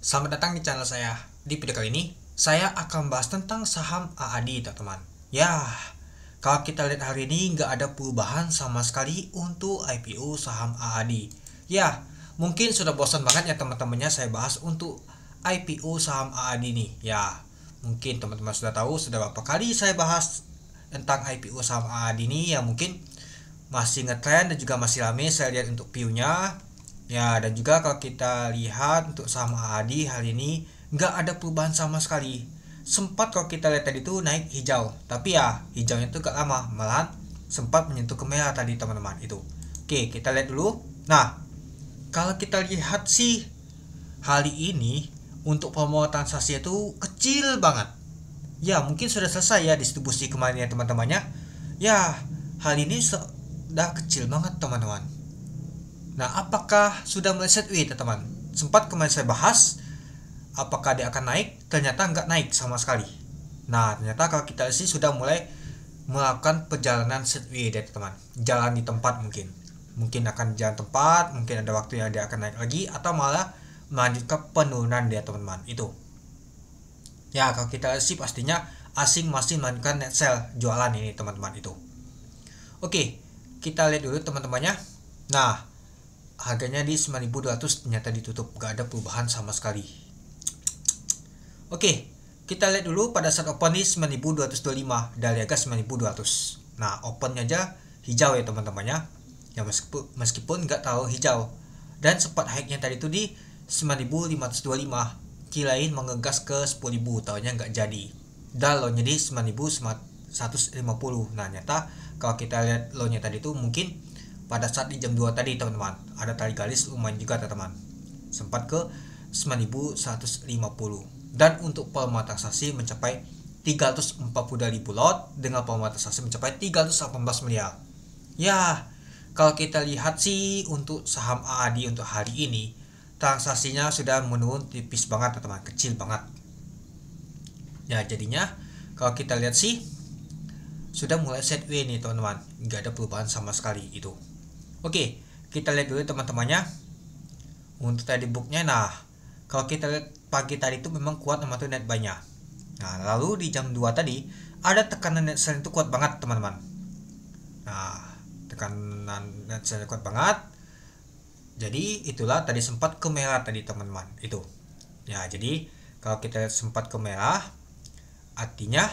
Selamat datang di channel saya. Di video kali ini, saya akan bahas tentang saham AAD, teman-teman. Ya, kalau kita lihat hari ini nggak ada perubahan sama sekali untuk IPO saham AAD. Ya, mungkin sudah bosan banget ya teman-temannya saya bahas untuk IPO saham AAD ini. Ya, mungkin teman-teman sudah tahu sudah berapa kali saya bahas tentang IPO saham AAD ini. Ya, mungkin masih ngetrend dan juga masih rame saya lihat untuk view-nya. Ya, dan juga kalau kita lihat untuk saham AAD hari ini nggak ada perubahan sama sekali. Sempat kalau kita lihat tadi itu naik hijau, tapi ya hijaunya itu gak lama, malahan sempat menyentuh ke merah tadi teman-teman itu. Oke, kita lihat dulu. Nah, kalau kita lihat sih hari ini untuk volume transaksi itu kecil banget. Ya, mungkin sudah selesai ya distribusi kemarin ya teman-temannya. Ya, hari ini sudah kecil banget teman-teman. Nah, apakah sudah meleset wih teman-teman? Sempat kemarin saya bahas apakah dia akan naik, ternyata nggak naik sama sekali. Nah, ternyata kalau kita sih sudah mulai melakukan perjalanan setway deh teman, jalan di tempat mungkin akan jalan tempat, mungkin ada waktu yang dia akan naik lagi atau malah melanjutkan penurunan dia teman-teman itu. Ya, kalau kita sih pastinya asing masih melanjutkan net sell jualan ini teman-teman itu. Oke, kita lihat dulu teman-temannya. Nah, harganya di 9.200 ternyata ditutup, gak ada perubahan sama sekali. Oke, kita lihat dulu pada saat open di 9.225 dari harga 9.200. Nah, opennya aja hijau ya teman-temannya. Ya meskipun nggak terlalu hijau. Dan sempat high-nya tadi itu di 9.525. Kirain mengegas ke 10.000, tahunya nggak jadi. Dan low-nya di 9.150. Nah, nyata kalau kita lihat low-nya tadi itu mungkin pada saat di jam 2 tadi teman-teman. Ada tarik garis lumayan juga teman-teman. Sempat ke 9.150. Dan untuk volume transaksi mencapai 342.000 lot dengan volume transaksi mencapai 318 miliar. Ya, kalau kita lihat sih untuk saham AAD untuk hari ini transaksinya sudah menurun tipis banget teman-teman, kecil banget. Ya, jadinya kalau kita lihat sih sudah mulai sideways nih teman-teman, nggak ada perubahan sama sekali itu. Oke, kita lihat dulu teman-temannya untuk tadi booknya. Nah, kalau kita lihat pagi tadi itu memang kuat nama tuh net buy-nya. Nah, lalu di jam 2 tadi ada tekanan net sell itu kuat banget teman-teman. Nah, tekanan net sell kuat banget. Jadi itulah tadi sempat ke merah tadi teman-teman itu. Ya, jadi kalau kita sempat ke merah artinya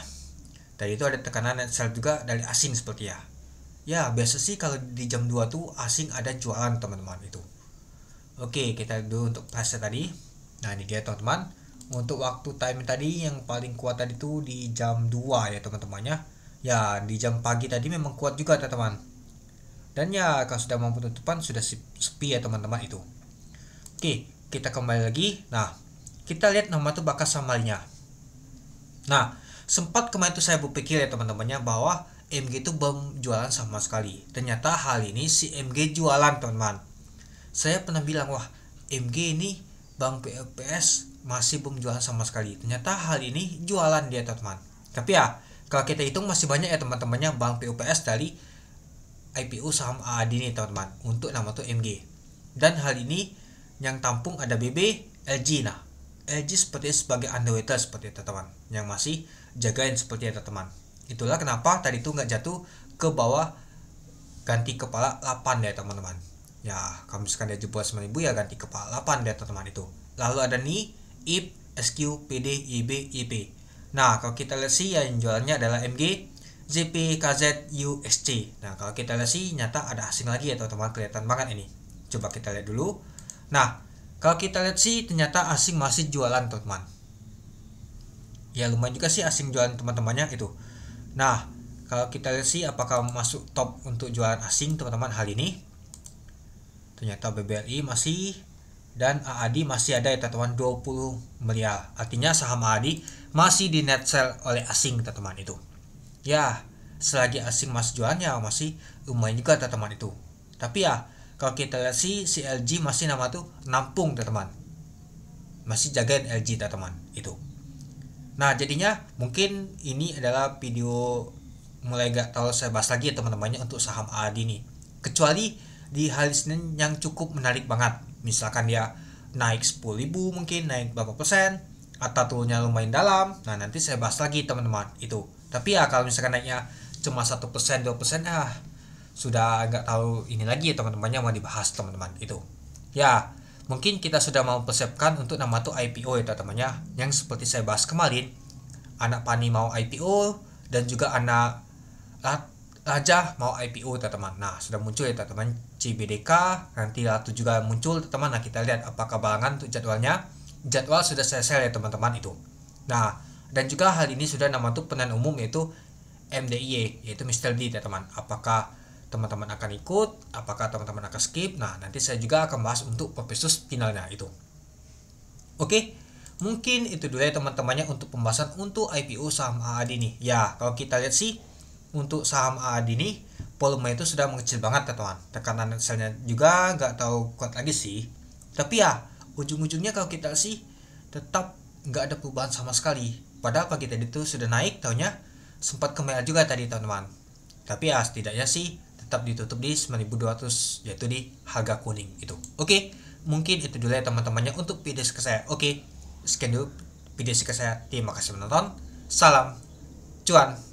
tadi itu ada tekanan net sell juga dari asing seperti ya. Ya, biasa sih kalau di jam 2 tuh asing ada jualan teman-teman itu. Oke, kita dulu untuk price tadi. Nah, ini dia teman-teman. Untuk waktu time tadi yang paling kuat tadi tuh di jam 2 ya teman-temannya. Ya, di jam pagi tadi memang kuat juga teman-teman. Dan ya, kalau sudah mau penutupan sudah sepi ya teman-teman itu. Oke, kita kembali lagi. Nah, kita lihat nama tuh bakas sambalnya. Nah, sempat kemarin tuh saya berpikir ya teman-temannya bahwa MG itu belum jualan sama sekali. Ternyata hal ini si MG jualan teman-teman. Saya pernah bilang, wah MG ini Bank PLPS masih belum jualan sama sekali. Ternyata hal ini jualan dia teman-teman. Tapi ya kalau kita hitung masih banyak ya teman-temannya Bank PLPS dari IPO saham AAD ini teman-teman untuk nama tuh MG. Dan hal ini yang tampung ada BB, LG. Nah, LG seperti sebagai underwater seperti itu teman-teman, yang masih jagain seperti itu teman-teman. Itulah kenapa tadi itu nggak jatuh ke bawah, ganti kepala 8 ya teman-teman. Ya, kalau misalkan dia jebol 9.000 ya ganti kepala 8 deh teman-teman itu. Lalu ada nih IP, SQ, PD, YB, YP. Nah, kalau kita lihat sih yang jualannya adalah MG, ZP, KZ, USC. Nah, kalau kita lihat sih nyata ada asing lagi ya teman-teman, kelihatan banget ini. Coba kita lihat dulu. Nah, kalau kita lihat sih ternyata asing masih jualan teman-teman. Ya lumayan juga sih asing jualan teman-temannya itu. Nah, kalau kita lihat sih apakah masuk top untuk jualan asing teman-teman hal ini. Ternyata BBRI masih dan AAD masih ada ya teman-teman 20 miliar. Artinya saham AAD masih di net sell oleh asing teman-teman itu. Ya, selagi asing masih jualan ya masih lumayan juga teman-teman itu. Tapi ya kalau kita lihat sih si LG masih nama tuh nampung teman-teman. Masih jagain LG teman-teman itu. Nah, jadinya mungkin ini adalah video mulai gak tahu saya bahas lagi ya teman-temannya untuk saham AAD ini. Kecuali di hari Senin yang cukup menarik banget. Misalkan dia naik 10.000 mungkin naik berapa persen, atau turunnya lumayan dalam. Nah nanti saya bahas lagi teman-teman itu. Tapi ya kalau misalkan naiknya cuma 1%, 2%, sudah nggak tahu ini lagi ya teman-temannya mau dibahas teman-teman itu. Ya mungkin kita sudah mau persiapkan untuk nama tuh IPO ya teman-temannya, yang seperti saya bahas kemarin, anak Pani mau IPO dan juga anak Raja mau IPO teman-teman. Nah sudah muncul ya teman-teman CBDK, nanti Ratu juga muncul teman-teman. Nah kita lihat apakah balangan untuk jadwalnya. Jadwal sudah saya share ya teman-teman itu. Nah dan juga hal ini sudah nama tuh penan umum yaitu MDIY yaitu Mr. D teman-teman. Apakah teman-teman akan ikut, apakah teman-teman akan skip. Nah nanti saya juga akan bahas untuk prospektus finalnya itu. Oke, mungkin itu dulu ya teman-temannya untuk pembahasan untuk IPO saham AAD nih. Ya kalau kita lihat sih untuk saham AAD ini volume itu sudah mengecil banget teman-teman. Tekanan selnya juga nggak tahu kuat lagi sih. Tapi ya ujung-ujungnya kalau kita sih tetap nggak ada perubahan sama sekali. Padahal pagi tadi itu sudah naik, taunya sempat kemerah juga tadi teman-teman. Tapi ya setidaknya sih tetap ditutup di 9.200 yaitu di harga kuning itu. Oke, mungkin itu dulu ya teman-temannya untuk video saya. Oke, sekian dulu video saya. Terima kasih menonton. Salam cuan.